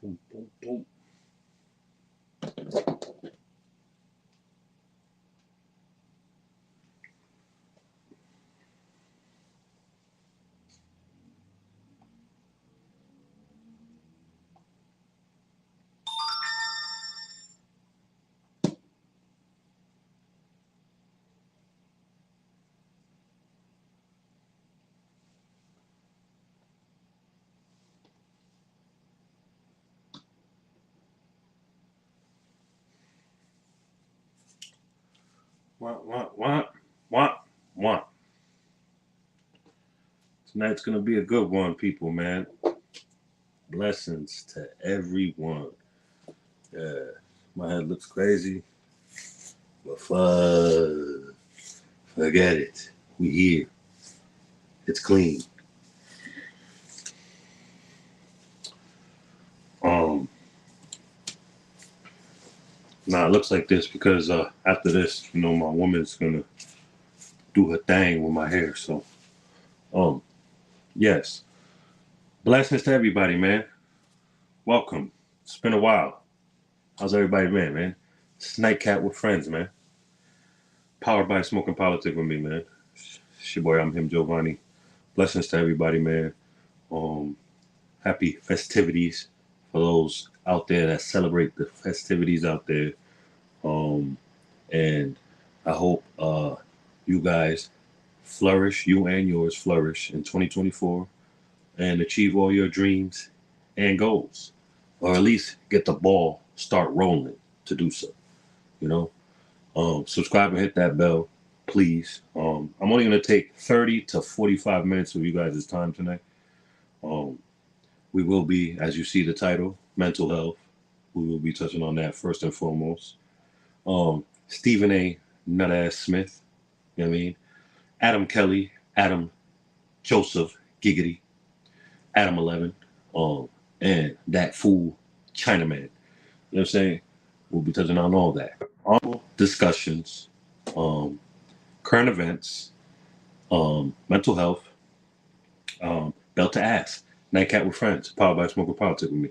Boom, boom, boom. Want. Tonight's gonna be a good one, people, man. Blessings to everyone. Yeah, my head looks crazy, but forget it. We here. It's clean. Um, Nah, it looks like this because after this, my woman's gonna do her thing with my hair. So, um, yes, blessings to everybody, man. Welcome. It's been a while. How's everybody been, man? It's NightCap with friends, man. Powered by Smoking Politics with me, man. It's your boy, I'm him, Giovanni. Blessings to everybody, man. Um, Happy festivities for those out there that celebrate the festivities out there. Um, and I hope you guys flourish, you and yours flourish in 2024 and achieve all your dreams and goals, or at least get the ball start rolling to do so. You know, subscribe and hit that bell, please. I'm only going to take 30 to 45 minutes of you guys' time tonight. Um, we will be, as you see the title, mental health. We will be touching on that first and foremost. Stephen A. Nutass Smith, you know what I mean? Adam Kelly, Adam Joseph Giggity, Adam 11, and that fool Chinaman. You know what I'm saying? We'll be touching on all that. All discussions, um, current events, mental health, belt to ass, nightcap with friends, powered by Smoker Politics with me.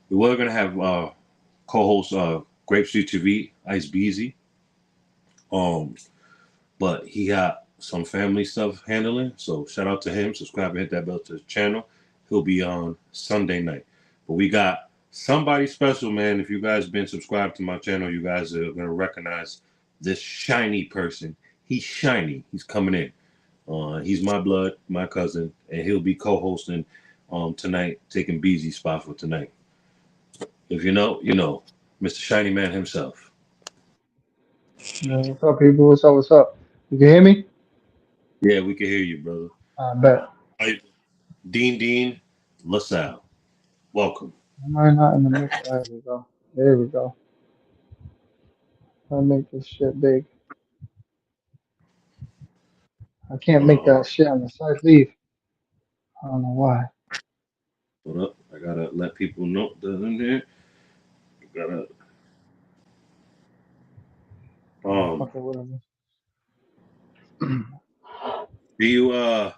We were gonna have co-host Grape Street TV, Ice Beezy, um, but he got some family stuff handling. So shout out to him. Subscribe and hit that bell to his channel. He'll be on Sunday night. But we got somebody special, man. If you guys been subscribed to my channel, you guys are gonna recognize this shiny person. He's shiny. He's coming in. He's my blood, my cousin, and he'll be co-hosting tonight, taking Beezy's spot for tonight. If you know, you know, Mr. Shiny Man himself. What's up, people? What's up? What's up? You can hear me? Yeah, we can hear you, brother. I bet. Dean LaSalle. Welcome. Am I not in the mix? There we go. There we go. I'll make this shit big. I can't make Uh, that shit on the side leave. I don't know why. Hold up. I gotta let people know that in there. Gotta um Motherfucker, whatever. do you what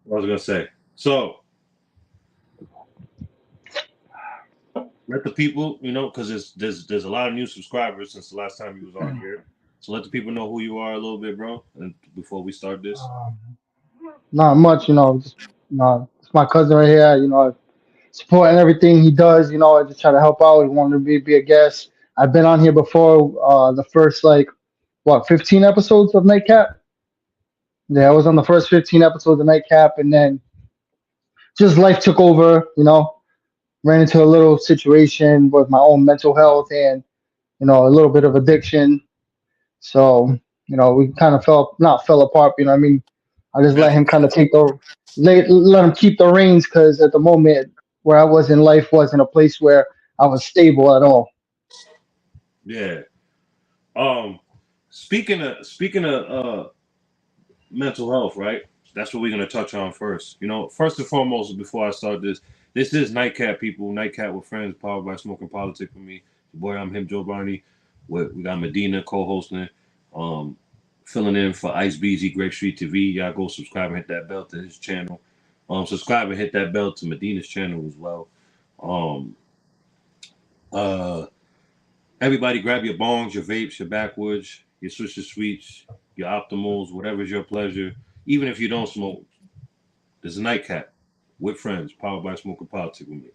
was I gonna say? So let the people, because there's a lot of new subscribers since the last time you was on here. So let the people know who you are a little bit, bro. And before we start this. Um, Not much, just it's my cousin right here. Supporting everything he does. I just try to help out. He wanted to be a guest. I've been on here before. The first 15 episodes of Nightcap. Yeah, I was on the first 15 episodes of Nightcap, and then just life took over. Ran into a little situation with my own mental health and a little bit of addiction. So we kind of not fell apart. I mean, I just let Mental him kind of let him keep the reins because at the moment where I was in life wasn't a place where I was stable at all. Yeah. Um speaking of mental health, right? That's what we're gonna touch on first. First and foremost, before I start this is Nightcap, people. Nightcap with friends, powered by Smoking Politics with me. Your boy, I'm him, Joe Barney. We got Medina co-hosting, um, filling in for Ice BZ, Grape Street TV. Y'all go subscribe and hit that bell to his channel. Subscribe and hit that bell to Medina's channel as well. Um, uh, Everybody grab your bongs, your vapes, your backwoods, your Swisher Sweets, your Optimals, whatever's your pleasure. Even if you don't smoke, there's a nightcap with friends, powered by Smoke and Politics with me.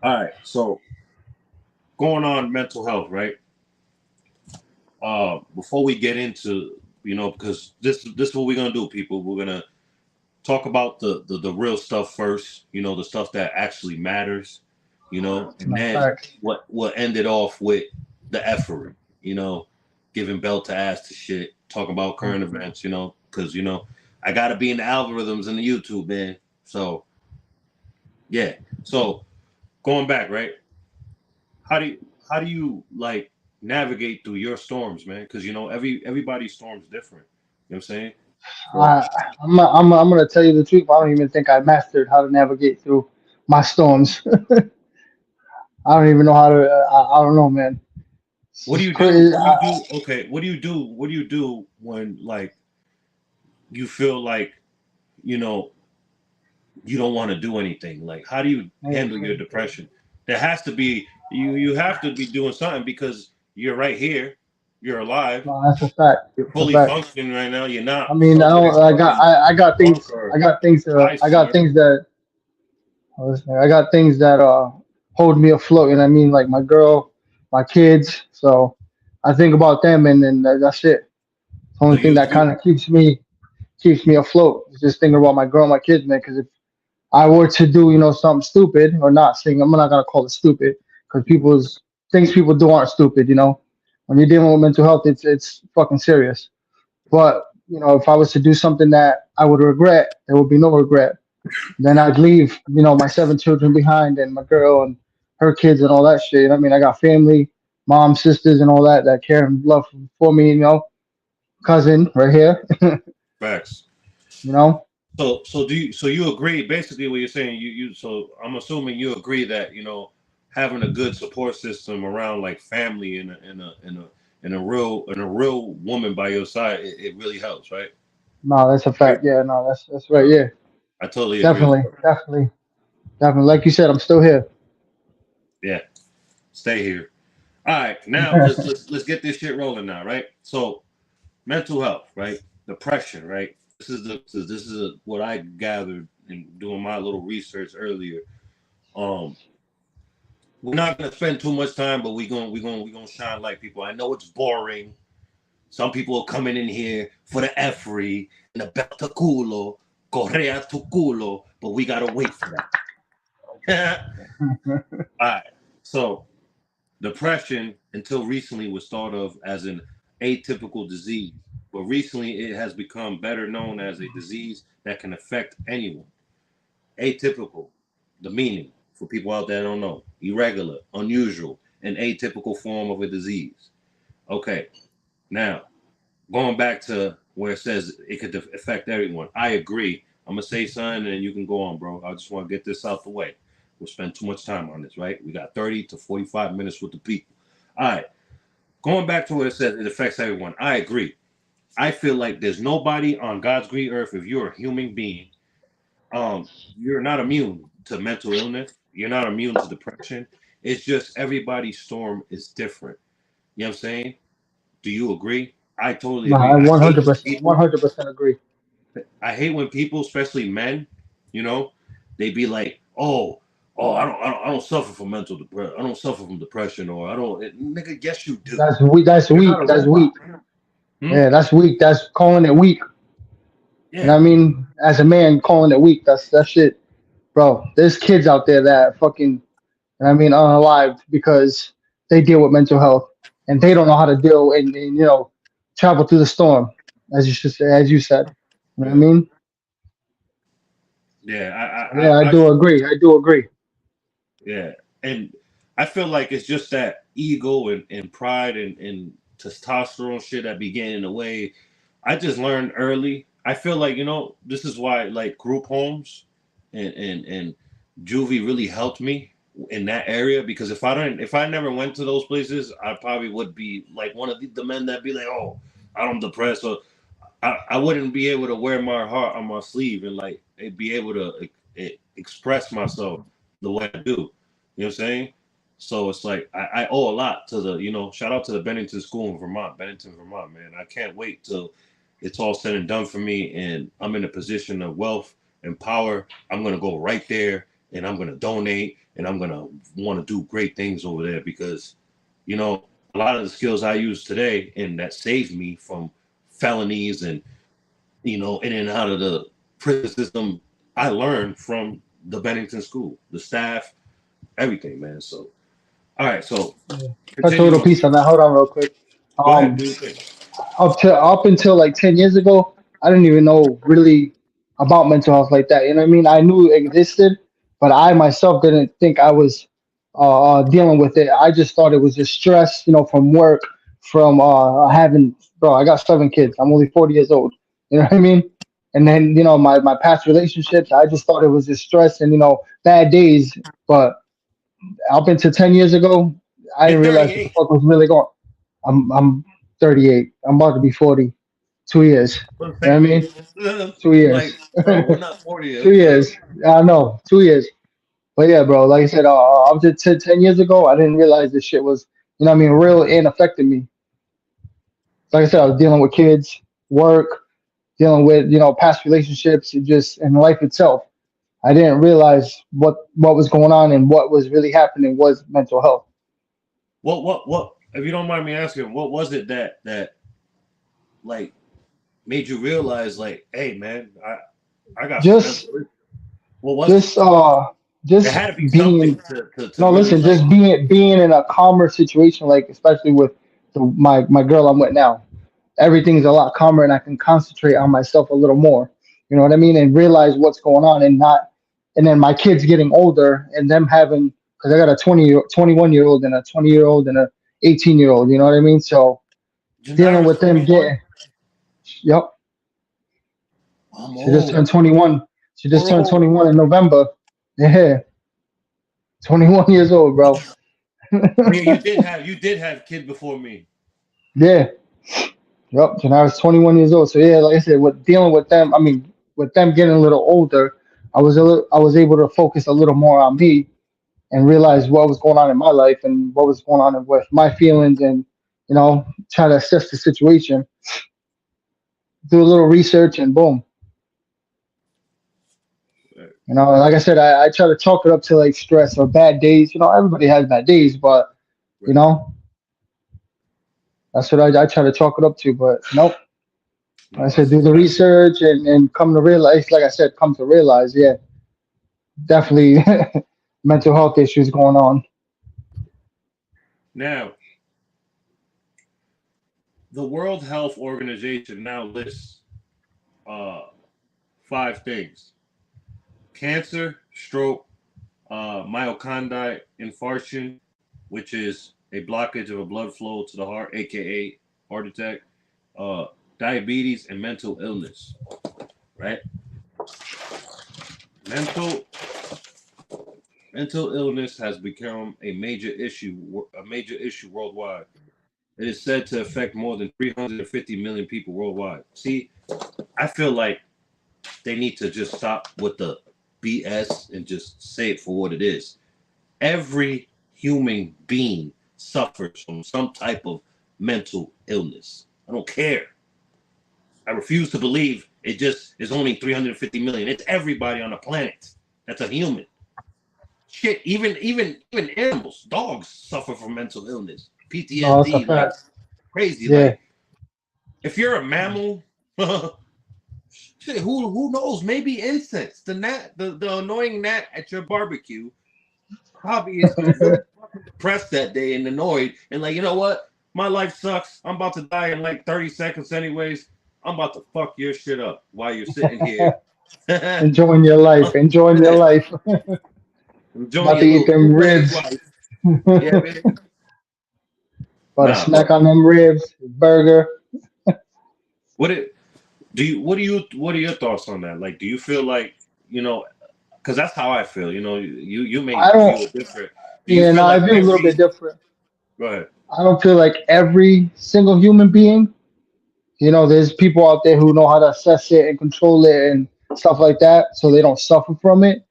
All right, so going on mental health, right? Before we get into, because this is what we're gonna do, people. We're gonna talk about the real stuff first, the stuff that actually matters, and No then facts. what ended off with the effery, giving belt to ass to shit, talking about current events, because I gotta be in the algorithms in the YouTube, man. So yeah. So going back, right? How do you how do you like navigate through your storms, man? Because everybody's storm's different. You know what I'm saying? So I, I'm gonna tell you the truth. I don't even think I mastered how to navigate through my storms. I don't even know how to. I don't know, man. It's what do just you do? crazy. What do you do? Okay, what do you do? What do you do when like you feel like you know you don't want to do anything? Like how do you handle your depression? There has to be you have to be doing something because you're right here, you're alive, No, that's a fact. you're That's a fully fact. functioning right now. You're I not mean, I somewhere don't. fucking I got drunk things. or high I got somewhere. things that. I got things that hold me afloat. And I mean, like my girl, my kids. So I think about them, and then that's it. The So only thing that kind of keeps me afloat is just thinking about my girl, and my kids, man. Because if I were to do, something stupid or not saying, I'm not gonna call it stupid because people's things people do aren't stupid. When you're dealing with mental health, it's fucking serious. But if I was to do something that I would regret, there would be no regret. Then I'd leave, my 7 children behind and my girl and her kids and all that shit. I mean, I got family, mom, sisters, and all that care and love for me. Cousin right here. facts. You know, So you agree basically what you're saying so I'm assuming you agree that having a good support system around like family and a real woman by your side it really helps, right? no, that's a Agree? fact. Yeah, no, that's right. Uh, Yeah, I totally agree with definitely, that. definitely, definitely. Like you said, I'm still here. Yeah, stay here. All right, now let's get this shit rolling now, right? So mental health, right? Depression, right? This is what I gathered in doing my little research earlier. Um, we're not gonna spend too much time, but we gonna shine light, people. I know it's boring. Some people are coming in here for the effery and the belta culo, correa tu culo, but we gotta wait for that. All right. So depression, until recently, was thought of as an atypical disease, but recently it has become better known as a disease that can affect anyone. Atypical, the meaning for people out there that don't know, irregular, unusual, an atypical form of a disease. Okay, now going back to where it says it could affect everyone, I agree. I'm gonna say something and you can go on, bro. I just want to get this out the way. We'll spend too much time on this, right? We got 30 to 45 minutes with the people. All right, going back to what it says, it affects everyone. I agree. I feel like there's nobody on God's green earth, if you're a human being, you're not immune to mental illness. You're not immune to depression. It's just everybody's storm is different. You know what I'm saying? Do you agree? I totally No, agree. I I hate when 100%, people, 100% agree. especially men, you know, they be like, I don't suffer from mental depression. I don't suffer from depression, or I don't. Nigga, yes, you do. That's weak. That's You're not weak. a That's robot. weak. Hmm? Yeah, that's weak. That's calling it weak. And Yeah, I mean, as a man, calling it weak. That's that shit, bro. There's kids out there that fucking, and I mean, unalived because they deal with mental health and they don't know how to deal and travel through the storm, as you should say, as you said. You know what I yeah, mean? yeah. Yeah, I I do agree. I do agree. Yeah, and I feel like it's just that ego and pride and testosterone shit that be getting in the way. I just learned early. I feel like this is why like group homes and juvie really helped me in that area because if I never went to those places, I probably would be like one of the men that be like, oh, I'm depressed, or I wouldn't be able to wear my heart on my sleeve and like be able to express myself the way I do. You know what I'm saying? So it's like I owe a lot to the, shout out to the Bennington School in Vermont, Bennington, Vermont, man. I can't wait till it's all said and done for me and I'm in a position of wealth and power. I'm gonna go right there and I'm gonna donate and I'm gonna want to do great things over there because, a lot of the skills I use today and that saved me from felonies and in and out of the prison system, I learned from the Bennington School, the staff, everything, man. So, all right, so Yeah. Touch a continue little on. piece on that. Hold on, real quick. Go ahead, Um, do your thing. up until like 10 years ago, I didn't even know really about mental health like that. You know what I mean? I knew it existed, but I myself didn't think I was dealing with it. I just thought it was just stress, from work, from having. Bro, I got 7 kids. I'm only 40 years old. You know what I mean? And then my past relationships, I just thought it was just stress and bad days. But up until 10 years ago, I You're didn't realize what the 38. fuck was really going. I'm 38. I'm about to be 40. 2 years. We're the You know same what I mean? age. 2 years. Like, bro, we're not 40 two yet. years. I know. 2 years. But yeah, bro. Like I said, up to 10 years ago, I didn't realize this shit was, real and affected me. Like I said, I was dealing with kids, work, dealing with past relationships, and life itself. I didn't realize what was going on and what was really happening was mental health. What? If you don't mind me asking, what was it that like made you realize, like, hey, man, I got some Just mental. What was it? just There just had to be something being to no really listen, like. just being in a calmer situation, like especially with my girl I'm with now. Everything's a lot calmer and I can concentrate on myself a little more. You know what I mean? And realize what's going on and not and then my kids getting older and them having because I got a 21-year old and a 20-year old and a 18-year old, you know what I mean? So dealing Janara's with them 21. getting yep, I'm she just turned old. 21. She just We're turned old. 21 in November. Yeah, 21 years old, bro. I mean, you did have kid before me. Yeah. Yep. And I was 21 years old. So yeah, like I said, with dealing with them, I mean, with them getting a little older, I was able to focus a little more on me and realize what was going on in my life and what was going on with my feelings and try to assess the situation, do a little research and boom. Right, Like I said, I try to chalk it up to like stress or bad days. Everybody has bad days, but you right. know, that's what I try to chalk it up to. But nope. I No, said do the that's research and come to realize, like I said, come to realize, yeah, definitely mental health issues going on. now the World Health Organization now lists uh 5 things: cancer, stroke, myocardial infarction, which is a blockage of a blood flow to the heart, aka heart attack, uh, diabetes, and mental illness. Right? Mental mental illness has become a major issue worldwide. It is said to affect more than 350 million people worldwide. See, I feel like they need to just stop with the BS and just say it for what it is. Every human being suffers from some type of mental illness. I don't care. I refuse to believe it just is only 350 million. It's everybody on the planet that's a human. Shit, even animals, dogs suffer from mental illness, No, that's a PTSD, like fact. crazy. Yeah, Like if you're a mammal, shit, who knows? Maybe insects. The annoying gnat at your barbecue probably is so fucking depressed that day and annoyed and like, you know what? My life sucks. I'm about to die in like 30 seconds anyways. I'm about to fuck your shit up while you're sitting here. enjoying your life, enjoying your life. Enjoying About your to eat little them two-legged ribs. life. Yeah, About man. to Nah, snack but on them ribs, burger. what it do you what are your thoughts on that? Like, do you feel like, you know, because that's how I feel. You may I don't. view it different. Do you Yeah, feel no, I like view it a little bit every different. go ahead? I don't feel like every single human being. There's people out there who know how to assess it and control it and stuff like that, so they don't suffer from it.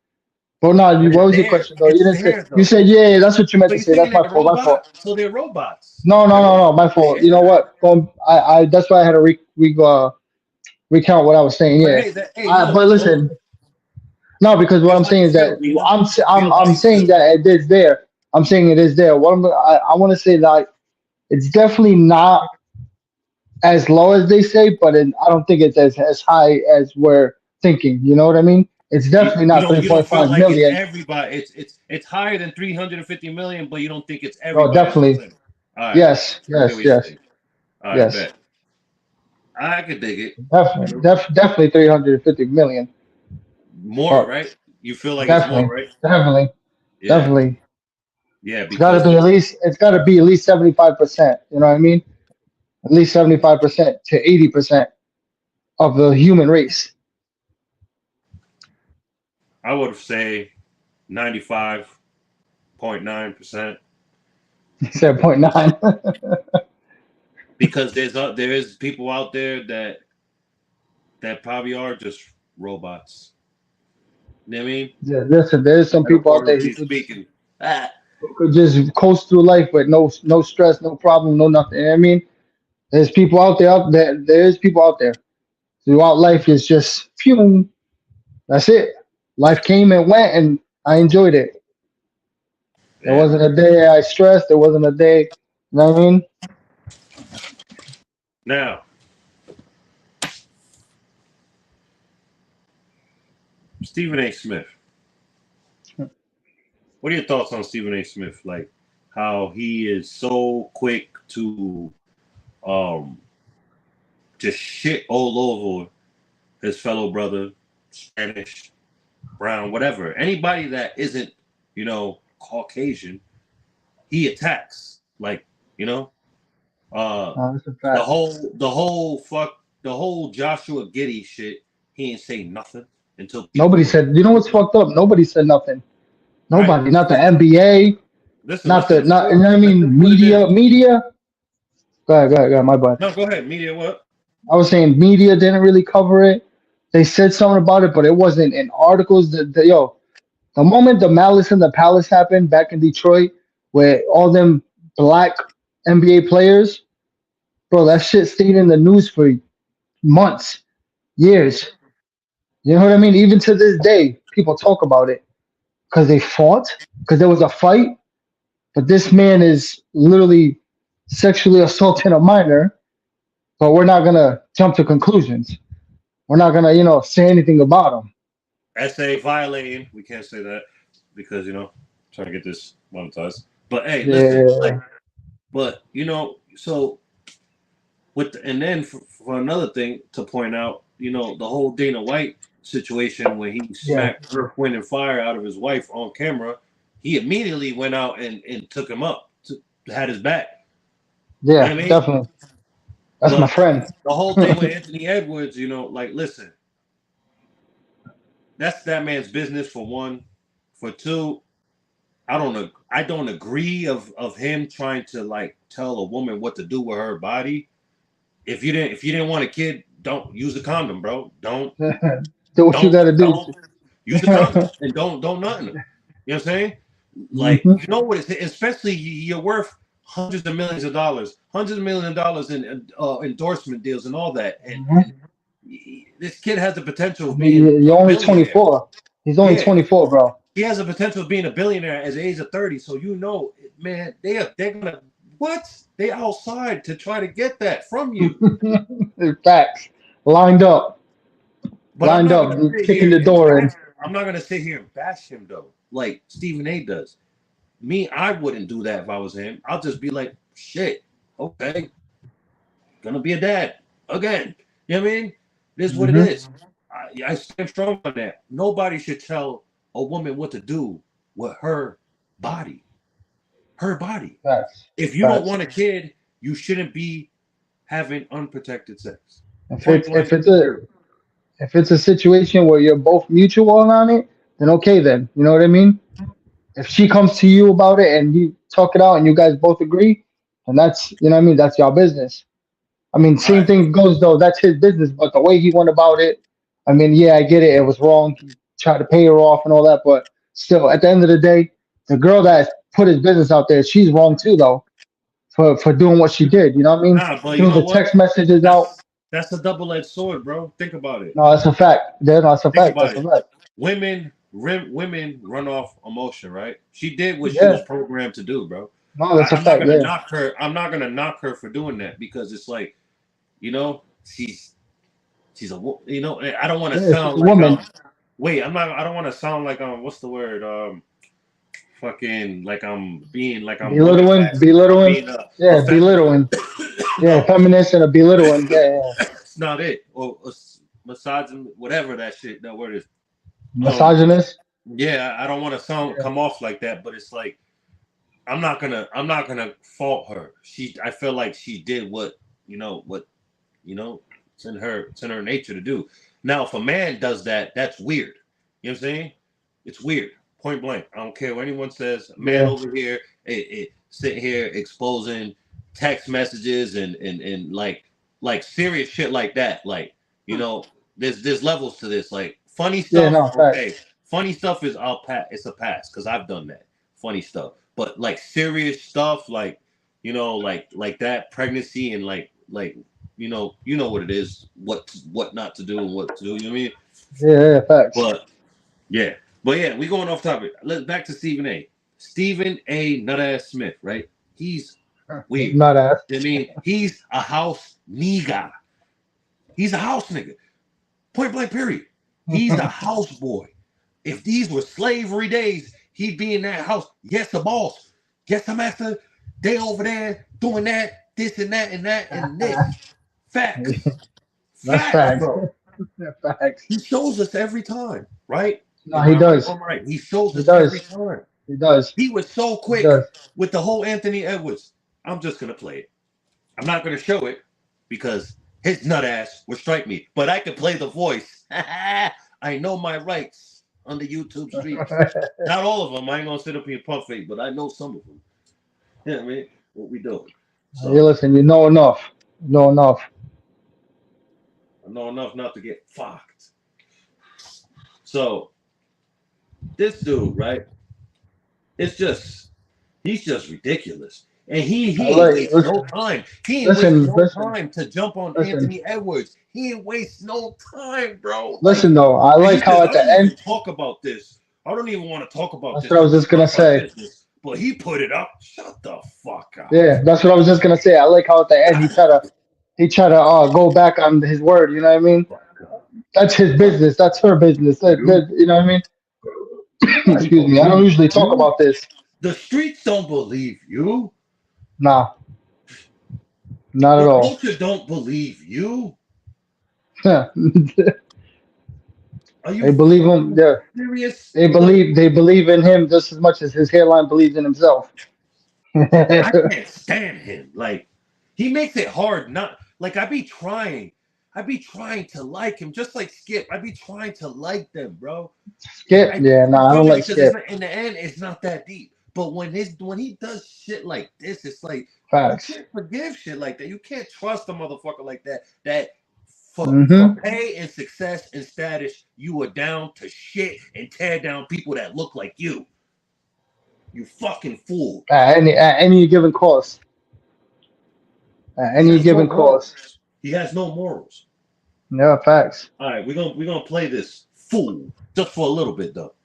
Well, no, But what it's was your there. question though? You It's didn't say. there You though. said yeah. That's what you meant So to you're say. saying That's my they're fault. My fault. robots? So they're robots. No, no, They're no, no. robots. My fault. You know Yeah. what? That's why I had to recount what I was saying. But Yeah. hey, no, But no. listen, no, because what Feel I'm how saying you is feel, that Dina. Feel how I'm you saying feel. that it is there. I'm saying it is there. I want to say that it's definitely not as low as they say, but I don't think it's as high as we're thinking. You know what I mean? It's definitely not You don't feel 3.5 like it's million. everybody. It's higher than 350 million, but you don't think it's Oh, everybody. That's what definitely. you're saying. All right. Yes, I get what yes, you're yes, saying. All right, yes. bet. I could dig it. You Definitely, know? definitely 350 million. More, But right? You feel like it's more, definitely, right? definitely, Yeah. definitely. Yeah, It's got to because be at least. It's got to be at least 75%. You know what I mean? At least 75% to 80% of the human race. I would say 95.9%. He said point nine. Because there is people out there that probably are just robots. You know what I mean? Yeah, listen, there's some people out there Metaphorically speaking. Ah, who could just coast through life with no stress, no problem, no nothing. You know what I mean? There's people out there. There's people out there. Throughout life is just phew. That's it. Life came and went, and I enjoyed it. There yeah. wasn't a day I stressed. There wasn't a day. You know what I mean? Now, Stephen A. Smith. What are your thoughts on Stephen A. Smith? Like how he is so quick to um just shit all over his fellow brother, Spanish, brown, whatever. Anybody that isn't, Caucasian, he attacks. Like, you know, uh That's a fact. the whole Joshua Giddey shit, he ain't say nothing until people Nobody were said. You know what's fucked up? Nobody said nothing. right. Nobody. Not the NBA. Not the. Listen to Not. You it. know what I Listen mean? to what it is. Media. Media. Go ahead. My bad. No, go ahead. Media what? I was saying media didn't really cover it. They said something about it, but it wasn't in articles. The moment the Malice in the Palace happened back in Detroit, where all them black NBA players, bro, that shit stayed in the news for months, years. You know what I mean? Even to this day, people talk about it because they fought, because there was a fight. But this man is literally sexually assaulting a minor. But we're not gonna jump to conclusions. We're not gonna, say anything about him. SA violating. We can't say that because trying to get this monetized. But hey, listen, like, Yeah, but so and then for another thing to point out, the whole Dana White situation when he yeah, smacked Earth, Wind, and Fire out of his wife on camera, he immediately went out and took him up, had his back. You know yeah, what I mean? definitely. That's my But friend. the whole thing with Anthony Edwards, like, listen, that's that man's business for one. For two, I don't agree of him trying to like tell a woman what to do with her body. If you didn't want a kid, don't use a condom, bro. Do what you gotta do. Don't use a condom and don't nothing. You know what I'm saying? Like, Hmm. you know what it's, especially you're worth hundreds of millions of dollars in endorsement deals and all that. And this kid has the potential of being You're a only billionaire. 24. He's only Yeah, 24, bro. he has the potential of being a billionaire at the age of 30. So man, they're gonna what? They outside to try to get that from you. Facts. Lined up. But Lined up. Kicking the door in. I'm not gonna sit here and bash him though, like Stephen A. does. Me, I wouldn't do that if I was him. I'll just be like, shit, okay, gonna be a dad again. You know what I mean? This is what it Hmm. is. I stand strong on that. Nobody should tell a woman what to do with her body. Her body. Facts. If you don't Facts. want a kid, you shouldn't be having unprotected sex. If Point it's blank. if it's a Period. if it's a situation where you're both mutual on it, then okay then. You know what I mean? If she comes to you about it and you talk it out and you guys both agree, then that's you know what I mean, that's your business. I mean, All same right. thing goes though, that's his business, but the way he went about it, I mean, yeah, I get it. It was wrong. He tried to pay her off and all that, but still, at the end of the day, the girl that put his business out there, she's wrong too, though, for doing what she did. You know what I mean? Nah, but you Threw know the what? text messages out. That's a double-edged sword, bro. Think about it. No, that's a fact. Yeah, no, that's a Think fact. about That's a it. fact. Women run off emotion, right? She did what she was Yeah, programmed to do, bro. no, that's a I'm not fact. gonna Yeah, knock her. I'm not gonna knock her for doing that because it's like, you know, she's a you know. I don't want to yeah, she's sound a like woman. wait. I'm not. I don't want to sound like what's the word? Fucking like I'm woman Belittling, bashing. I'm belittling. being a Yeah, feminist. belittling. Yeah, No, feminist and a belittling. Yeah, yeah. it's not it. Or misogyn, whatever that shit. That word is. Um, Misogynist. yeah, I don't want to sound Yeah, come off like that, but it's like I'm not gonna fault her. I feel like she did what it's in her nature to do. Now, if a man does that, that's weird. You know what I'm saying? It's weird. Point blank. I don't care what anyone says. A man yeah, over here, sitting here exposing text messages and like serious shit like that. Like, you know, there's levels to this. Like funny yeah. stuff, No, okay. facts. Funny stuff is it's a pass because I've done that. Funny stuff. But like serious stuff, like that pregnancy and like you know what it is, what not to do and what to do. You know what I mean? Yeah, yeah, facts. But yeah, but yeah, we going off topic. Let's back to Stephen A. Stephen A. Nutass Smith, right? He's weird. Not ass. I mean, he's a house nigga. He's a house nigga. Point blank. Period. He's the house boy. If these were slavery days, he'd be in that house. Yes, the boss. Yes, the master. They over there doing that, this and that and that and this. Facts. That's Facts, facts. bro. Facts. He shows us every time, right? No, Am he I right does. or am I right? He shows He us every does. time. He does. He was so He quick does. with the whole Anthony Edwards. I'm just gonna play it. I'm not gonna show it because his nut ass would strike me. But I can play the voice. I know my rights on the YouTube streets. Not all of them. I ain't gonna sit up here and puff it, but I know some of them. Yeah, I mean, what we doing? Hey, So listen, you know enough. You know enough. I know enough not to get fucked. So this dude, right? It's just he's just ridiculous. And I he ain't like waste no listen, time. He ain't waste listen, no listen, time to jump on listen, Anthony Edwards. He ain't waste no time, bro. Like, listen though. I and he like how says, at I the don't even end, talk about this. I don't even want to talk about that's this what I was because it's just gonna not my say. business. But he put it up. Shut the fuck up. Yeah, that's what I was just gonna say. I like how at the end he try to go back on his word. You know what I mean? Fuck up. That's his What business. That's her business. you? You know what I mean? Nobody Excuse me. I don't believes usually talk you. about this. The streets don't believe you. Nah, not at The all. culture don't believe you. they Are you believe him. fucking Yeah, serious? they Like, believe in him just as much as his hairline believes in himself. I can't stand him. Like, he makes it hard. Not like I be trying to like him, just like Skip. I be trying to like them, bro. Skip. Yeah, You nah, I feel don't me? like Because it's Skip. not, in the end, it's not that deep. But when he does shit like this, it's like you Facts. can't forgive shit like that. You can't trust a motherfucker like that. That for Mm-hmm. pay and success and status, you are down to shit and tear down people that look like you. You fucking fool. At any given cost. At He any has no given cost. morals. He has no morals. Yeah, facts. All right, we're gonna play this fool just for a little bit though.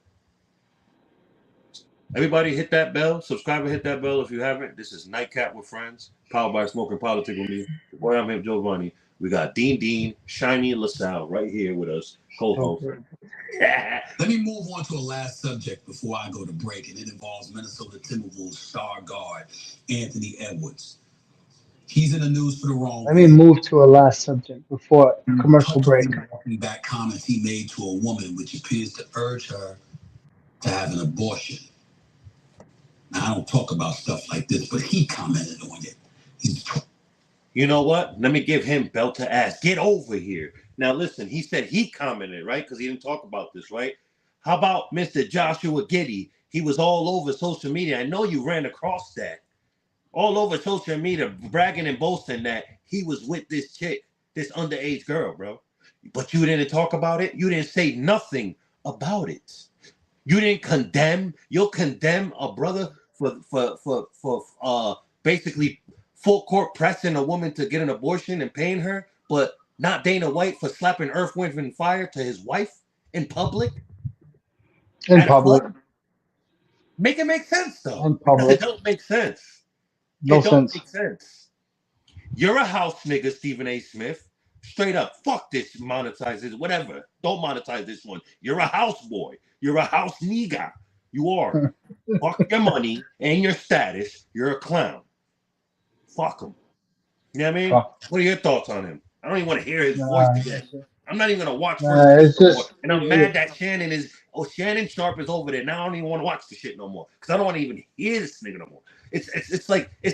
Everybody hit that bell. Subscribe and hit that bell if you haven't. This is Nightcap with Friends, powered by Smoking Politics with me. The boy I'm here, Giovanni. We got Dean, Shiny LaSalle right here with us, co-host. Let me move on to a last subject before I go to break, and it involves Minnesota Timberwolves star guard Anthony Edwards. He's in the news for the wrong Let me reason. move to a last subject before commercial break. Publicly walking back comments he made to a woman, which appears to urge her to have an abortion. Now, I don't talk about stuff like this, but he commented on it. You know what? Let me give him belt to ass. Get over here. Now listen, he said he commented, right? Because he didn't talk about this, right? How about Mr. Joshua Giddey? He was all over social media. I know you ran across that. All over social media, bragging and boasting that he was with this chick, this underage girl, bro. But you didn't talk about it. You didn't say nothing about it. You didn't condemn. You'll condemn a brother for basically full court pressing a woman to get an abortion and paying her, but not Dana White for slapping Earth, Wind, and Fire to his wife in public In at a public. club. Make it make sense though, In because it public. don't make sense. No It don't sense. make sense. You're a house nigga, Stephen A. Smith. Straight up, fuck this, monetize this, whatever. Don't monetize this one. You're a house boy. You're a house nigga. You are. Fuck your money and your status. You're a clown. Fuck him. You know what I mean? Fuck. What are your thoughts on him? I don't even want to hear his voice Nah, again. I'm not even gonna watch First it's Take no more. just And I'm mad that Shannon Sharp is over there. Now I don't even want to watch the shit no more. Because I don't want to even hear this nigga no more. It's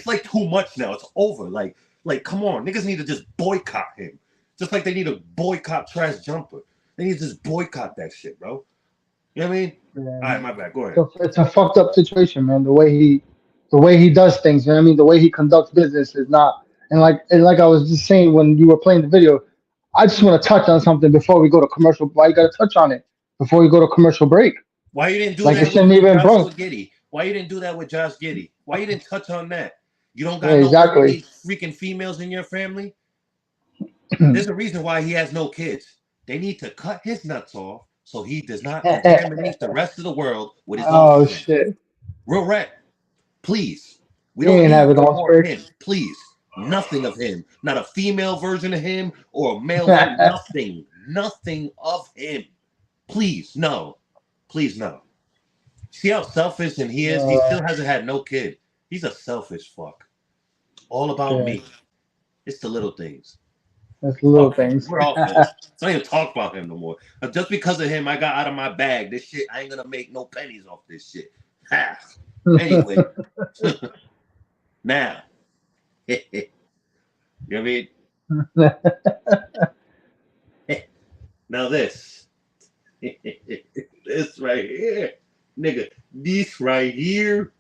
like too much now. It's over. Like come on. Niggas need to just boycott him. Just like they need to boycott Trash Jumper. They need to just boycott that shit, bro. You know what I mean? All right, my bad. Go ahead. it's a fucked up situation, man. The way he does things, you know what I mean? The way he conducts business is not. And like I was just saying when you were playing the video, I just want to touch on something before we go to commercial. Why you got to touch on it before we go to commercial break? Why you didn't do Like it that shouldn't with even Joshua bro. Giddey? Why you didn't do that with Josh Giddey? Why you didn't touch on that? You don't Yeah, got no exactly. freaking females in your family? There's a reason why he has no kids. They need to cut his nuts off so he does not contaminate the rest of the world with his own Oh shit. shit! Real rap. Please. We He don't ain't need having no all more of spirits. him. Please. Nothing of him. Not a female version of him or a male version. Nothing. Nothing of him. Please, no. Please, no. See how selfish and he is? He still hasn't had no kid. He's a selfish fuck. All about me. It's the little things. That's little Okay, things. we're off this. So I don't even talk about him no more. Just because of him, I got out of my bag. This shit, I ain't gonna make no pennies off this shit. Half. Anyway. Now. You know what I mean? Now this. This right here. Nigga, this right here.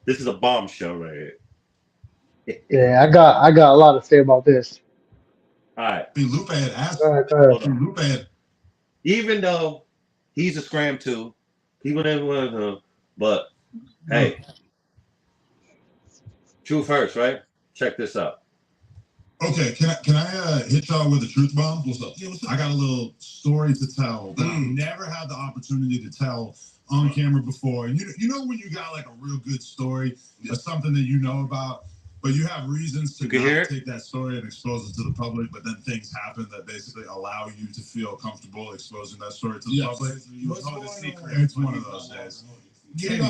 This is a bombshell right here. Yeah, I got a lot to say about this. All right. Lupe had asked. Go ahead. Hold on. Lupe had. Even though he's a scram too, people never want to know. But hey, truth first, right? Check this out. Okay, can I hit y'all with a truth bomb? What's up? Yeah, what's up? I got a little story to tell that I've never had the opportunity to tell on camera before. And you know when you got like a real good story or something that you know about, but you have reasons to not take that story and expose it to the public, but then things happen that basically allow you to feel comfortable exposing that story to the public. It's one of those days. Anyway,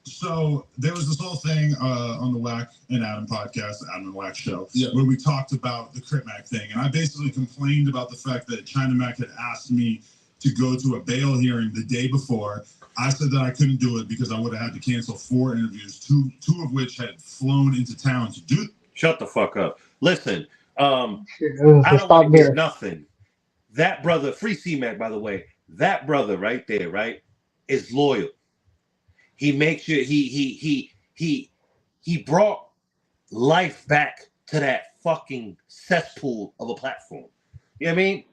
so there was this whole thing on the Whack and Adam podcast, Adam and Whack show, where we talked about the Crip Mac thing. And I basically complained about the fact that China Mac had asked me to go to a bail hearing the day before. I said that I couldn't do it because I would have had to cancel 4 interviews, two of which had flown into town to do. Shut the fuck up. Listen, I don't want to hear nothing. That brother, Free C-Mac, by the way, that brother right there, right, is loyal. He makes sure he brought life back to that fucking cesspool of a platform. You know what I mean?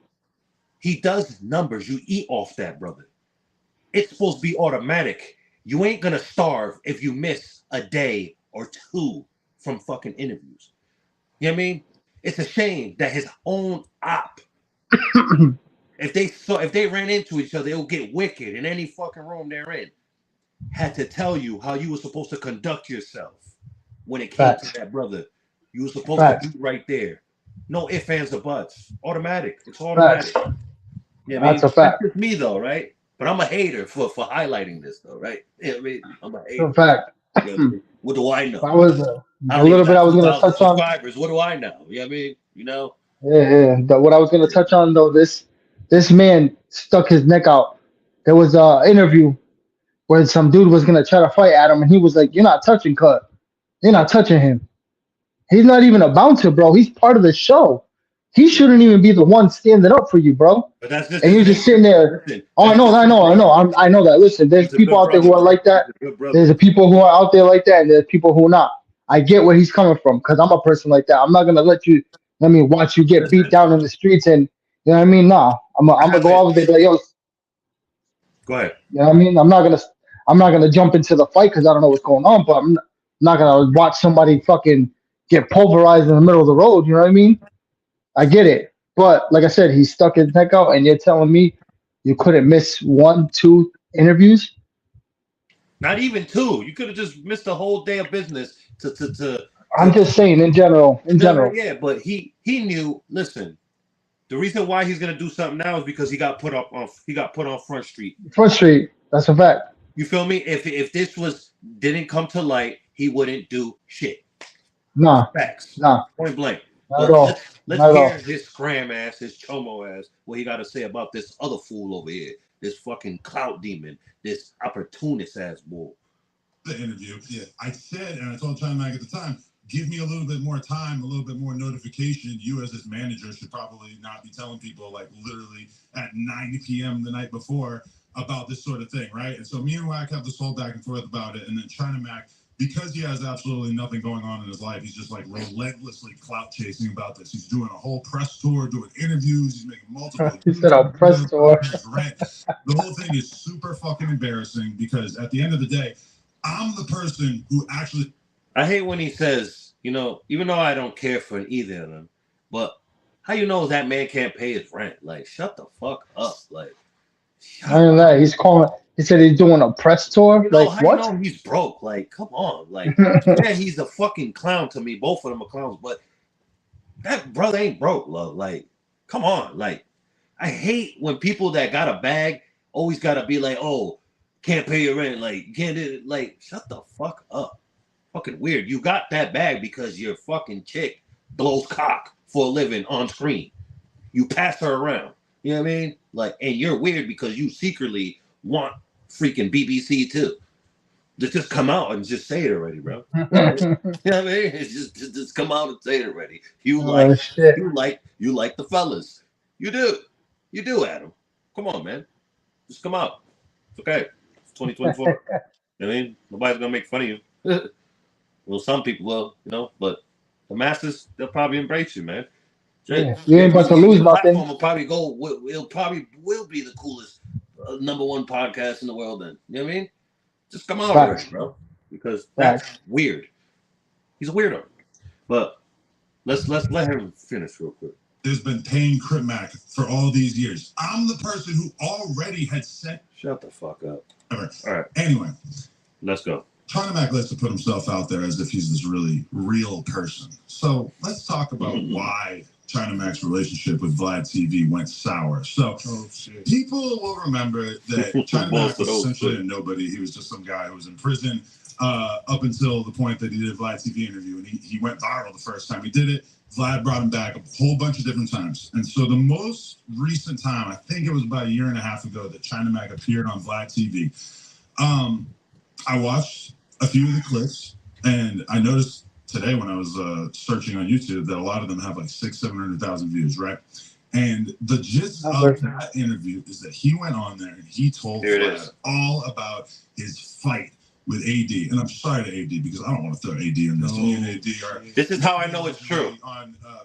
He does numbers. You eat off that, brother. It's supposed to be automatic. You ain't gonna starve if you miss a day or 2 from fucking interviews. You know what I mean? It's a shame that his own op, if they ran into each other, it'll get wicked in any fucking room they're in. Had to tell you how you were supposed to conduct yourself when it came to that brother. You were supposed to be right there. No ifs, ands, or buts. Automatic. It's automatic. Yeah, that's a fact. That's just me though, right? But I'm a hater for highlighting this though, right? You know what I mean? I'm a hater. That's a fact. You know, what do I know? That was a little bit I was going to touch on. Subscribers. What do I know? You know what I mean? You know? Yeah. What I was going to touch on though, this man stuck his neck out. There was a interview where some dude was gonna try to fight Adam, and he was like, "You're not touching Cut. You're not touching him. He's not even a bouncer, bro. He's part of the show. He shouldn't even be the one standing up for you, bro." But that's just and you're just sitting there. Oh, I know that. Listen, there's people out there who are like that. There's people who are out there like that, and there's people who are not. I get where he's coming from because I'm a person like that. I'm not gonna let me watch you get beat down in the streets, and you know what I mean. Nah, I'm gonna go over there. Like, yo, Go ahead. You know what I mean? I'm not gonna jump into the fight because I don't know what's going on, but I'm not gonna watch somebody fucking get pulverized in the middle of the road. You know what I mean? I get it, but like I said, he stuck his neck out, and you're telling me you couldn't miss 1, 2 interviews? Not even 2. You could have just missed a whole day of business I'm to just saying in general. In no, general, yeah, but he knew. Listen, the reason why he's gonna do something now is because he got put on Front Street. Front Street. That's a fact. You feel me? If this didn't come to light, he wouldn't do shit. Nah, Facts. nah, Point blank. not at But all. let's Not at hear all. his scram ass, his chomo ass, what he got to say about this other fool over here, this fucking clout demon, this opportunist ass bull. The interview, yeah, I said, and I told China Mag at the time, give me a little bit more time, a little bit more notification. You as his manager should probably not be telling people like literally at 9 p.m. the night before about this sort of thing, right? And so me and Wack have this whole back and forth about it, and then China Mac, because he has absolutely nothing going on in his life, he's just like relentlessly clout chasing about this. He's doing a whole press tour, doing interviews, he's making multiple. He said a press tour. The whole thing is super fucking embarrassing because at the end of the day, I'm the person who actually. I hate when he says, even though I don't care for either of them, but how you know that man can't pay his rent? Like, shut the fuck up. Like, I don't know. He's calling. He said he's doing a press tour. Like how what? you know he's broke? Like, come on. Like, yeah, he's a fucking clown to me. Both of them are clowns, but that brother ain't broke, love. Like, come on. Like, I hate when people that got a bag always gotta be like, oh, can't pay your rent. Like, you can't do it. Like, shut the fuck up. Fucking weird. You got that bag because your fucking chick blows cock for a living on screen. You pass her around. You know what I mean? Like, and you're weird because you secretly want freaking BBC too. Just come out and just say it already, bro. You know what I mean? It's just come out and say it already. You like shit. you like the fellas. You do, Adam. Come on, man. Just come out. It's okay. It's 2024. You know what I mean? Nobody's gonna make fun of you. Well, some people will, but the masses, they'll probably embrace you, man. Yeah. You ain't about to lose nothing. Will probably will be the coolest #1 podcast in the world. Then you know what I mean? Just come out already, bro, because that's weird. He's a weirdo. But let's let him finish real quick. There's been paying Crip Mac for all these years. I'm the person who already had sent. Shut the fuck up. All right. Anyway, let's go. China Mac likes to put himself out there as if he's this really real person. So let's talk about why China Mac's relationship with Vlad TV went sour. So people will remember that China Mac was essentially a nobody. He was just some guy who was in prison up until the point that he did a Vlad TV interview. And he went viral the first time he did it. Vlad brought him back a whole bunch of different times. And so the most recent time, I think it was about 1.5 years ago, that China Mac appeared on Vlad TV. I watched a few of the clips, and I noticed today when I was searching on YouTube that a lot of them have like 600,000-700,000 views, right? And the gist of that interview is that he went on there and he told Vlad all about his fight with AD. And I'm sorry to AD because I don't want to throw AD in this. Me and AD this is how I know it's true.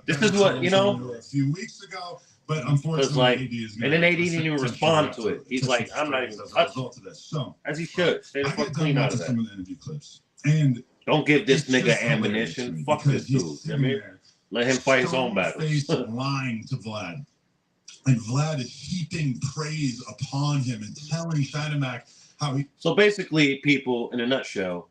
This is what, a few weeks ago. But unfortunately, AD is and then AD didn't even respond to it. He's like, I'm not even touching this. So, as he should. Stay the fuck clean out of that. Some of the interview clips. And don't give this nigga ammunition. Fuck this dude. You know what I mean? Let him fight his own battles. Lying to Vlad. And Vlad is heaping praise upon him and telling China Mac how he. So basically, people, in a nutshell,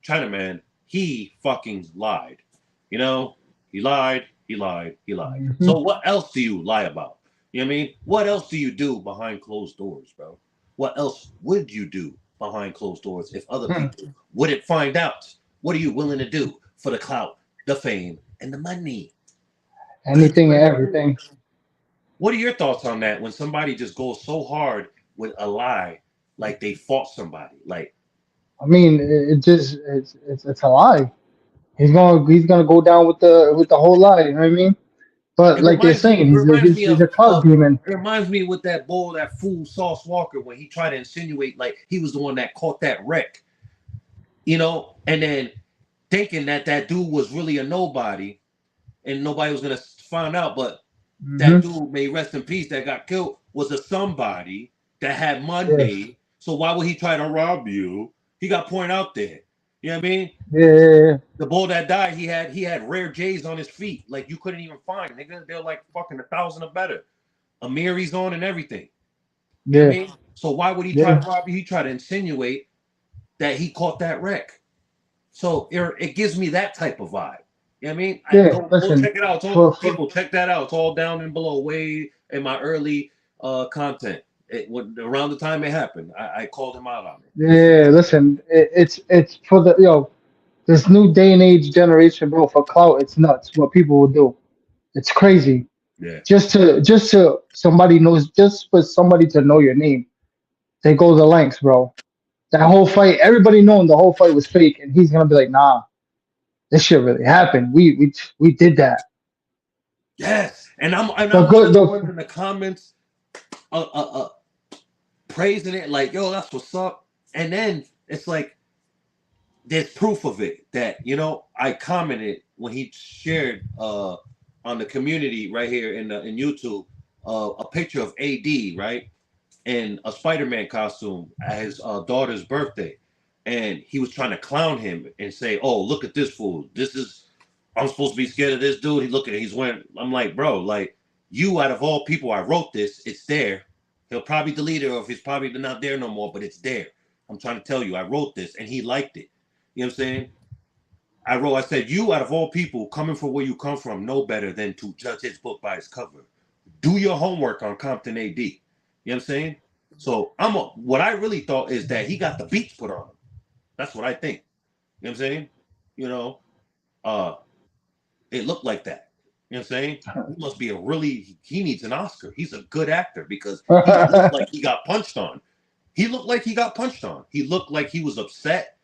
China Man, he fucking lied. He lied. He lied. Mm-hmm. So what else do you lie about? You know what I mean? What else do you do behind closed doors, bro? What else would you do behind closed doors if other people wouldn't find out? What are you willing to do for the clout, the fame, and the money? Anything and everything. What are your thoughts on that when somebody just goes so hard with a lie, like they fought somebody? Like, I mean, it's a lie. He's gonna go down with the whole lie. You know what I mean? But like you're saying, he's a clout demon. It reminds me with that fool Sauce Walker, when he tried to insinuate like he was the one that caught that wreck, and then thinking that dude was really a nobody, and nobody was gonna find out. But that dude, may rest in peace, that got killed was a somebody that had Monday. So why would he try to rob you? He got pointed out there. You know what I mean? Yeah. The bull that died, he had rare J's on his feet, like you couldn't even find. Nigga, they're like fucking 1,000 or better. Amiri's on and everything. You know what I mean? So why would he try to rob you? He tried to insinuate that he caught that wreck. So it gives me that type of vibe. You know what I mean? Go check it out. People, check that out. It's all down and below, way in my early content. Around the time it happened, I called him out on it. Yeah, listen, it's for the this new day and age generation, bro. For clout, it's nuts what people will do. It's crazy. Yeah. Just to somebody knows, just for somebody to know your name, they go the lengths, bro. That whole fight, everybody knowing the whole fight was fake, and he's gonna be like, nah, this shit really happened. We did that. Yes, and I'm one The of the ones in the comments, praising it like, yo, that's what's up. And then it's like, there's proof of it that, I commented when he shared on the community right here in YouTube a picture of AD, right, in a Spider-Man costume at his daughter's birthday, and he was trying to clown him and say, oh, look at this fool, I'm supposed to be scared of this dude. He look at it, he's wearing. I'm like, bro, like, you out of all people, I wrote this. It's there. He'll probably delete it, or if it's probably not there no more, but it's there. I'm trying to tell you, I wrote this, and he liked it. You know what I'm saying? I said, you out of all people, coming from where you come from, know better than to judge his book by its cover. Do your homework on Compton AD. You know what I'm saying? So what I really thought is that he got the beats put on him. That's what I think. You know what I'm saying? It looked like that. You know what I'm saying? He must be he needs an Oscar. He's a good actor because he looked like he got punched on. He looked like he got punched on. He looked like he was upset.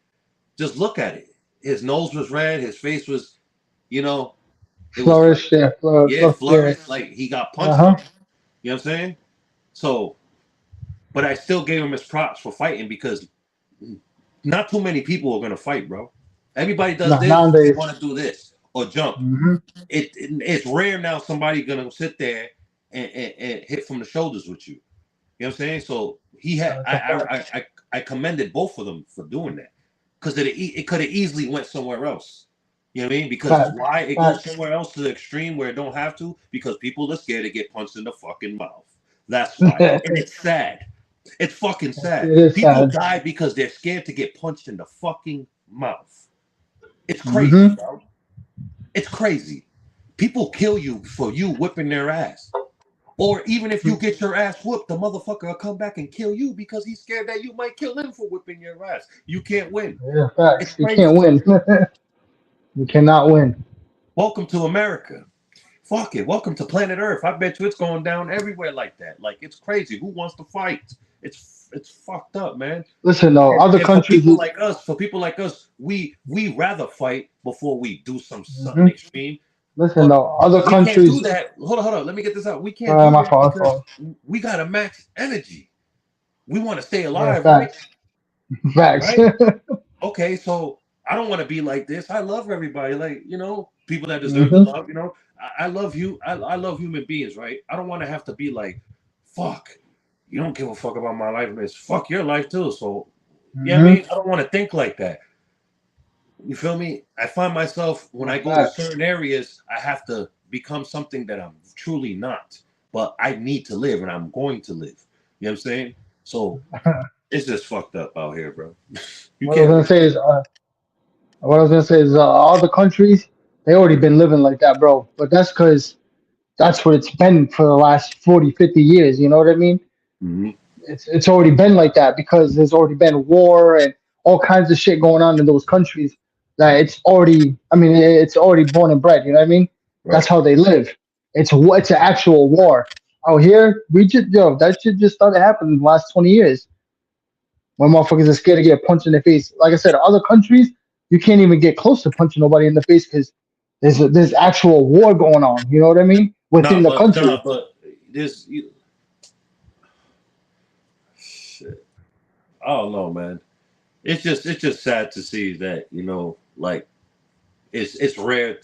Just look at it. His nose was red. His face was, it flourished. was like, flourished. Yeah. Like he got punched on. You know what I'm saying? So, but I still gave him his props for fighting because not too many people are going to fight, bro. Everybody does this. Nowadays. They want to do this or jump. Mm-hmm. It's rare now somebody gonna sit there and hit from the shoulders with you. You know what I'm saying? So I commended both of them for doing that because it could have easily went somewhere else. You know what I mean? Because why it goes somewhere else to the extreme where it don't have to? Because people are scared to get punched in the fucking mouth. That's why. And it's sad. It's fucking sad. People die because they're scared to get punched in the fucking mouth. It's crazy, bro. It's crazy. People kill you for you whipping their ass. Or even if you get your ass whooped, the motherfucker will come back and kill you because he's scared that you might kill him for whipping your ass. You can't win. Yeah, facts. You can't win. You cannot win. Welcome to America. Fuck it. Welcome to planet Earth. I bet you it's going down everywhere like that. Like, it's crazy. Who wants to fight? It's fucked up, man. Listen, though, other countries, for people like us, we rather fight before we do something extreme. Listen, though, other countries can't do that. Hold on. Let me get this out. We can't do that because we gotta max energy. We want to stay alive, right? Facts. Right? Okay, so I don't want to be like this. I love everybody, like, people that deserve the love. I love you. I love human beings, right? I don't want to have to be like, fuck. You don't give a fuck about my life, man. Fuck your life too. So, I don't want to think like that. You feel me? I find myself when I go to certain areas, I have to become something that I'm truly not. But I need to live, and I'm going to live. You know what I'm saying? So it's just fucked up out here, bro. What I was gonna say is other countries, they already been living like that, bro. But that's because that's what it's been for the last 40, 50 years. You know what I mean? Mm-hmm. It's already been like that because there's already been war and all kinds of shit going on in those countries that it's already born and bred. You know what I mean? Right. That's how they live. It's an actual war. Out here, that shit just started happening in the last 20 years. When motherfuckers are scared to get punched in the face. Like I said, other countries, you can't even get close to punching nobody in the face because there's actual war going on. You know what I mean? Within the country. But there's shit. I don't know, man. It's just sad to see that, like it's rare,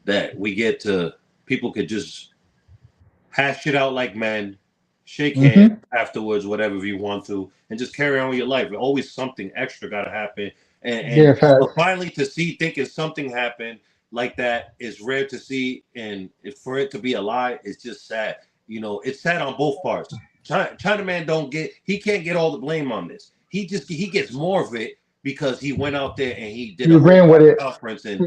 that we get to people could just hash it out like men shake hands afterwards, whatever you want to, and just carry on with your life. Always something extra got to happen. Yeah, And facts. but finally to see, thinking something happened like that is rare to see, and for it to be a lie, it's just sad. You know, it's sad on both parts. Chinaman he can't get all the blame on this. He gets more of it because he went out there and he did He a whole ran with press it. conference and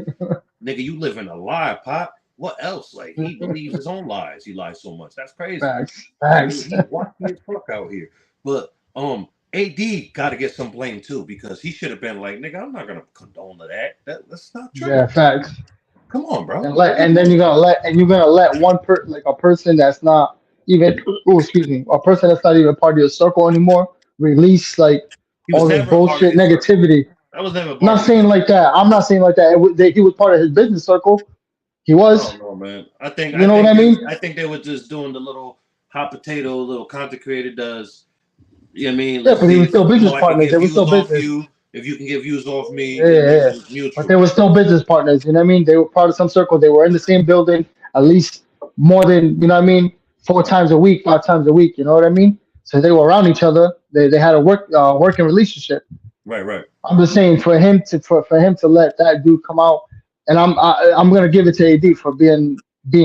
nigga, you live in a lie, Pop. What else? Like he believes his own lies. He lies so much. That's crazy. Facts. Facts. He's wacky as fuck out here. But AD got to get some blame too because he should have been like, nigga, I'm not gonna condone that's not true. Yeah, facts. Come on, bro. And then you're gonna let like a person that's not even a person that's not even part of your circle anymore release like He was all this never a part of bullshit his circle. negativity. That was never a I'm not part of his saying circle. like that. I'm not saying like that. He was part of his business circle. He I was. don't know, man. You know what I mean? I think they were just doing the little hot potato, little content creator does. You know what I mean? Yeah, Let's but he see was still business I can partners. get They were views still off business. you. If you can get views off me, Yeah, you know yeah, what I mean? yeah. It was But mutual. they were still business partners. You know what I mean? They were part of some circle. They were in the same building at least more than, you know what I mean, 4 times a week, 5 times a week. You know what I mean? So they were around each other. They had a working relationship. Right. I'm just saying for him to let that dude come out, and I'm gonna give it to AD for being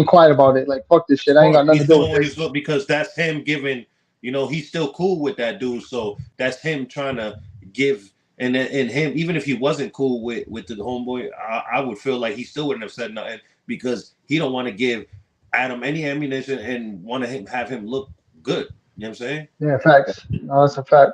quiet about it. Like fuck this shit. Of I ain't got course, nothing to he's do with doing what this. he's doing because that's him giving. You know, he's still cool with that dude, so that's him trying to give. And him, even if he wasn't cool with the homeboy, I would feel like he still wouldn't have said nothing because he don't want to give Adam any ammunition and want to have him look good. You know what I'm saying? Yeah, facts. No, that's a fact.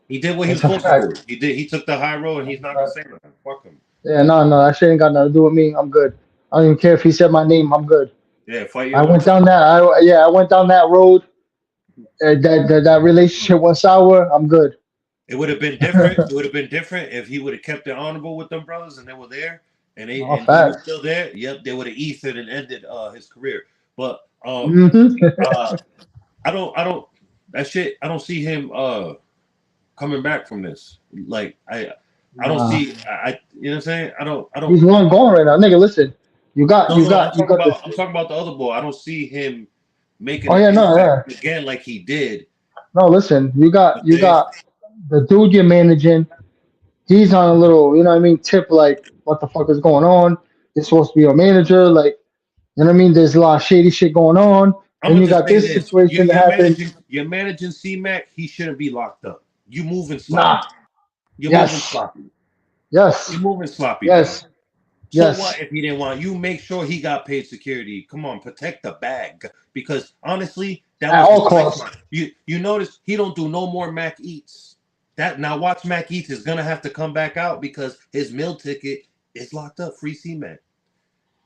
He did what he was That's a supposed to do. fact. He did. He took the high road, and he's not gonna say nothing. Fuck him. Yeah, no, that shit ain't got nothing to do with me. I'm good. I don't even care if he said my name. I'm good. Yeah, fight I your own. went down that. I went down that road. That relationship went sour. I'm good. It would have been different. It would have been different if he would have kept it honorable with them brothers and they were there No and he was facts. still there. Yep, they would have eased it and ended his career. But Hmm. uh I don't that shit I don't see him coming back from this. Like I don't Nah, see I you know what I'm saying? I don't he's one going right now, nigga. Listen, no, you got this. I'm talking about the other boy. I don't see him making Oh an yeah, no, yeah. impact again like he did. No, listen, You you know got the dude you're managing. He's on a little, you know what I mean, tip like, what the fuck is going on? You're supposed to be a manager, like, you know what I mean? There's a lot of shady shit going on. I'm Then gonna you just got say this this: situation that happened. you're managing C-Mac. He shouldn't be locked up. You moving sloppy. Nah. You're moving Yes. sloppy. You're Yes. moving sloppy, bro. Yes. So what Yes. if he didn't want you? Make sure he got paid security. Come on, protect the bag because honestly, that At was all his costs. lifeline. You notice he don't do no more Mac Eats. That now watch Mac Eats is gonna have to come back out because his meal ticket is locked up. Free C-Mac.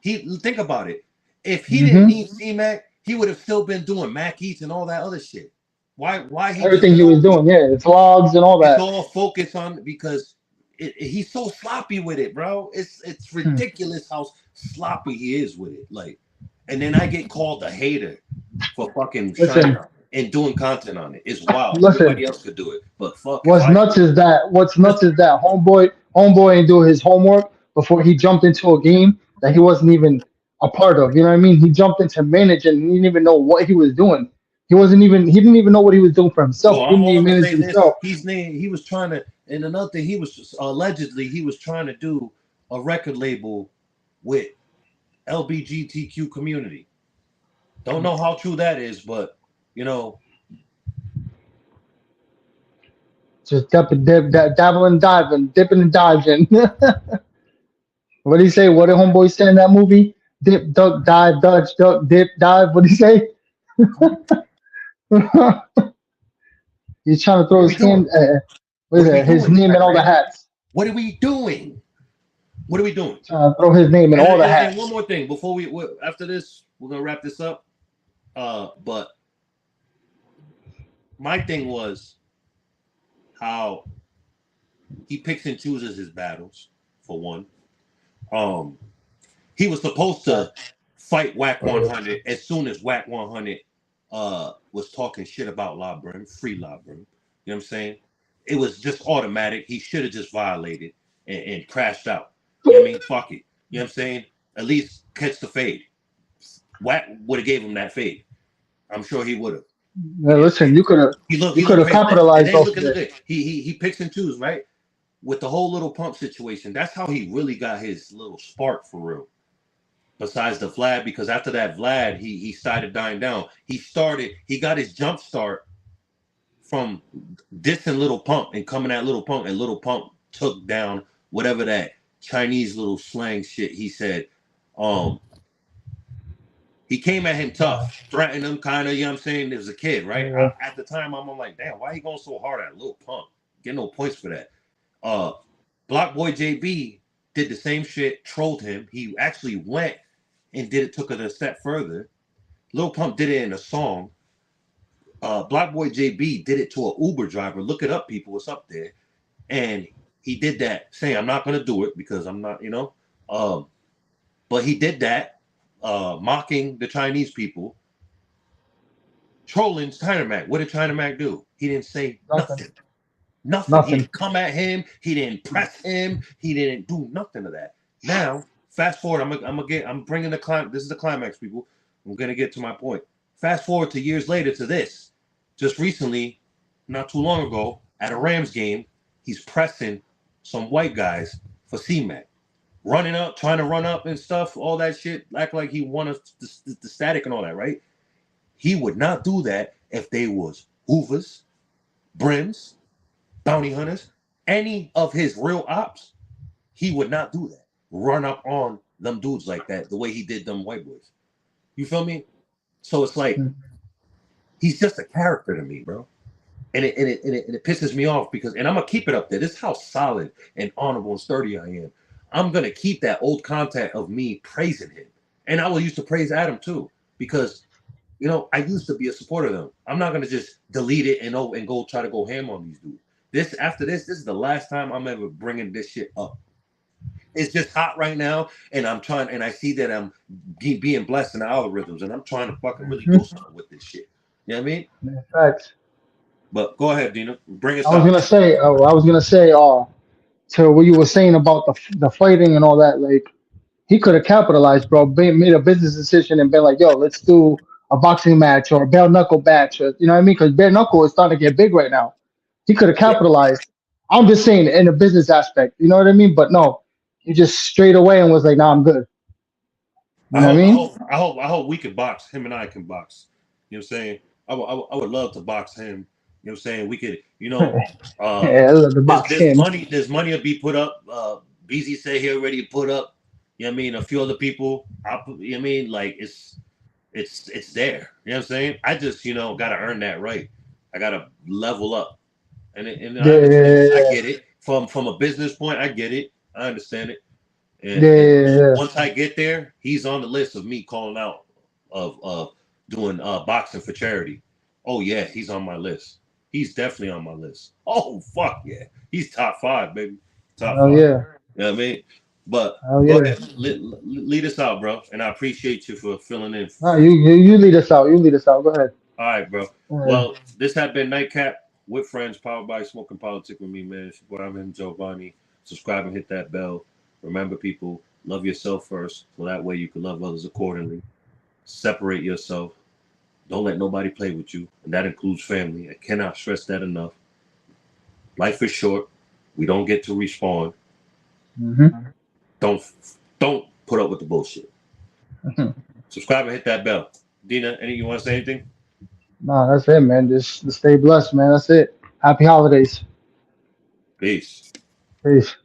He think about it. If he didn't Hmm. need C-Mac, he would have still been doing Mac Eats and all that other shit. Why he just Everything he was doing, yeah, the vlogs and all it's that. all focused on because he's so sloppy with it, bro. It's Hmm. ridiculous how sloppy he is with it. Like, and then I get called a hater for fucking shining Listen, on it and doing content on it. It's wild. listen. Everybody else could do it, but fuck if What's I nuts is that just homeboy ain't do his homework before he jumped into a game that he wasn't even a part of. You know what I mean? He jumped into manage and he didn't even know what he was doing. He didn't even know what he was doing for himself. well, He didn't I'm even gonna manage say this. himself. He was trying to, and another thing, he was allegedly he was trying to do a record label with LBGTQ community. Don't know how true that is, but you know, Just dabbling, diving, dipping and diving. What did he say? What did homeboy say in that movie? Dip, duck, dive, dodge, duck, dip, dive. What did he say? He's trying to what throw are his we doing? hand, what What is are we it? His doing, name my in all the friend? hats. What are we doing? What are we doing? Trying to throw his name in all the And one hats. more thing before after this, we're gonna wrap this up. But my thing was how he picks and chooses his battles. For one, um, he was supposed to fight Whack 100 as soon as Whack 100 was talking shit about Labrum, free Labrum. You know what I'm saying? It was just automatic. He should have just violated and crashed out. You know what I mean? Fuck it. You know what I'm saying? At least catch the fade. Whack would have gave him that fade. I'm sure he would have. Yeah, listen, you could He have look crazy. And capitalized then off look of at it. he picks and chooses, right? With the whole little pump situation. That's how he really got his little spark for real. Besides the Vlad, because after that Vlad, he started dying down. He got his jump start from dissing Little Pump and coming at Little Pump, and Little Pump took down whatever that Chinese little slang shit he said. Um, he came at him tough, threatened him, kind of. You know what I'm saying? It was a kid, right? Yeah. At the time, I'm like, damn, why he going so hard at Little Pump? Get no points for that. Block Boy JB did the same shit, trolled him. He actually went and took it a step further. Lil Pump did it in a song. Block Boy JB did it to an Uber driver. Look it up, people. It's up there. And he did that, saying, I'm not going to do it because I'm not, you know. But he did that, mocking the Chinese people, trolling China Mac. What did China Mac do? He didn't say nothing. Nothing. He didn't come at him. He didn't press him. He didn't do nothing of that. Now, fast forward. I'm bringing the climax. This is the climax, people. I'm gonna get to my point. Fast forward to years later to this. Just recently, not too long ago, at a Rams game, he's pressing some white guys for C-Mac, running up, trying to run up and stuff, all that shit, act like he wanted the static and all that, right? He would not do that if they was Hoovers, Brims, bounty hunters, any of his real ops. He would not do that. Run up on them dudes like that, the way he did them white boys. You feel me? So it's like he's just a character to me, bro. And it pisses me off because, and I'm gonna keep it up there. This is how solid and honorable and sturdy I am. I'm gonna keep that old content of me praising him, and I will used to praise Adam too because you know I used to be a supporter of them. I'm not gonna just delete it and go try to go ham on these dudes. This is the last time I'm ever bringing this shit up. It's just hot right now, and I'm trying, and I see that I'm being blessed in the algorithms, and I'm trying to fucking really do something with this shit. You know what I mean? Yeah, facts. But go ahead, Dina. Bring us I was out. gonna say, to what you were saying about the fighting and all that, like he could have capitalized, bro. Made a business decision and been like, yo, let's do a boxing match or a bare knuckle match, or, you know what I mean? Because bare knuckle is starting to get big right now. He could have Yeah. capitalized. I'm just saying in the business aspect, you know what I mean? But no, he just straight away and was like, nah, I'm good. You know what I mean? I hope we can box. Him and I can box. You know what I'm saying? I would love to box him. You know what I'm saying? We could, you know, Yeah, the box him. there's money to be put up. BZ said he already put up. You know what I mean? A few other people. You know what I mean? Like it's there. You know what I'm saying? I just, you know, gotta earn that right. I gotta level up. And I understand. I Yeah, get it. From a business point, I get it. I understand it. And yeah. once I get there, he's on the list of me calling out of doing boxing for charity. Oh yeah, he's on my list. He's definitely on my list. Oh fuck yeah, he's top 5, baby. Top Oh 5. yeah. You know what I mean? But Oh go yeah. ahead, lead us out, bro. And I appreciate you for filling in. No, you lead us out. You lead us out. Go ahead. All right, bro. Yeah. Well, this had been NightCap with friends, powered by Smoking Politics with me, man. It's your boy, I'm Giovanni. Subscribe and hit that bell. Remember, people, love yourself first, so that way you can love others accordingly. Separate yourself. Don't let nobody play with you, and that includes family. I cannot stress that enough. Life is short. We don't get to respawn. Mm-hmm. Don't put up with the bullshit. Subscribe and hit that bell. Dina, you want to say anything? No, that's it, man. Just stay blessed, man. That's it. Happy holidays. Peace. Peace.